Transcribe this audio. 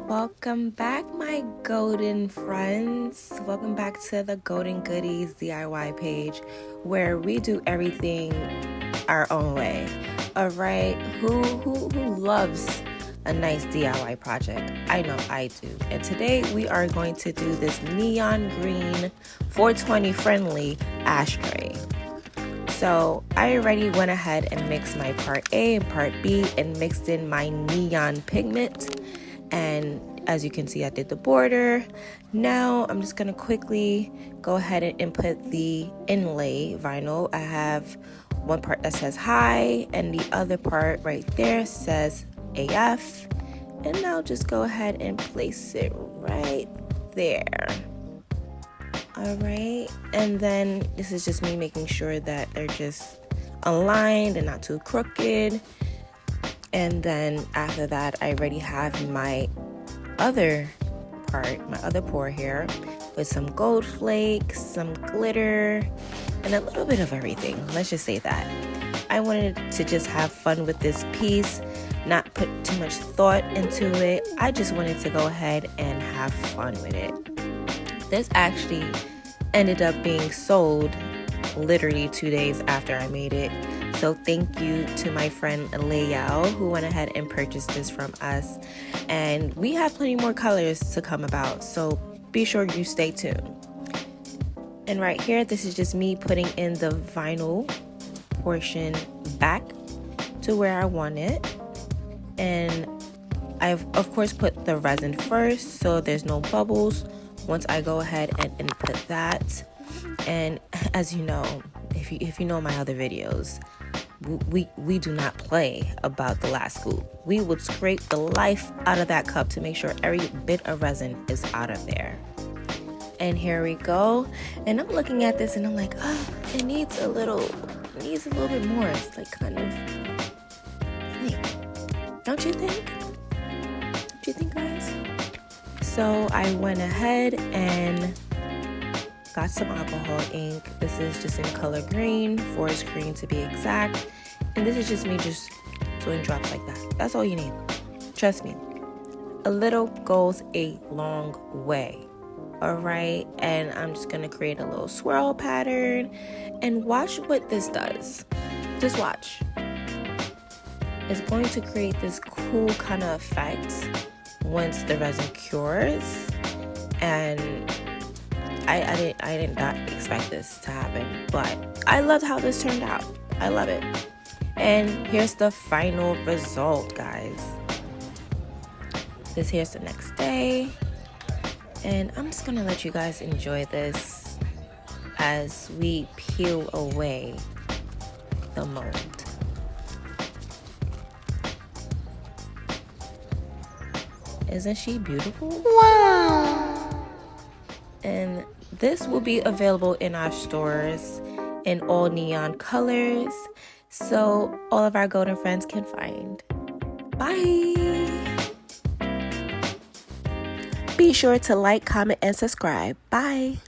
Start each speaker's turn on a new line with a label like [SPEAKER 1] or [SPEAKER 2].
[SPEAKER 1] Welcome back, my golden friends. Welcome back to the Golden Goodies DIY page, where we do everything our own way. All right, who loves a nice DIY project? I know I do. And today we are going to do this neon green 420 friendly ashtray. So I already went ahead and mixed my part A and part B and mixed in my neon pigment. And as you can see, I did the border. Now I'm just gonna quickly go ahead and input the inlay vinyl. I have one part that says hi and the other part right there says AF. And now just go ahead and place it right there. All right, and then this is just me making sure that they're just aligned and not too crooked. And then after that, I already have my other part, my other pour here with some gold flakes, some glitter, and a little bit of everything. Let's just say that. I wanted to just have fun with this piece, not put too much thought into it. I just wanted to go ahead and have fun with it. This actually ended up being sold literally 2 days after I made it. So thank you to my friend Layao who went ahead and purchased this from us. And we have plenty more colors to come about, so be sure you stay tuned. And right here, this is just me putting in the vinyl portion back to where I want it. And I've of course put the resin first so there's no bubbles once I go ahead and input that. And as you know, if you know my other videos, we do not play about the last scoop. We would scrape the life out of that cup to make sure every bit of resin is out of there. And here we go. And I'm looking at this and I'm like, oh, it needs a little bit more. It's like kind of, don't you think? Don't you think, guys? So I went ahead and got some alcohol ink. This is just in color green, forest green to be exact. And this is just me just doing drops like that. That's all you need. Trust me. A little goes a long way. All right. And I'm just going to create a little swirl pattern and watch what this does. Just watch. It's going to create this cool kind of effect once the resin cures. And I did not expect this to happen, but I love how this turned out. I love it. And here's the final result, guys. Here's the next day. And I'm just gonna let you guys enjoy this as we peel away the mold. Isn't she beautiful?
[SPEAKER 2] Wow!
[SPEAKER 1] And this will be available in our stores in all neon colors, so all of our golden friends can find. Bye! Be sure to like, comment, and subscribe. Bye!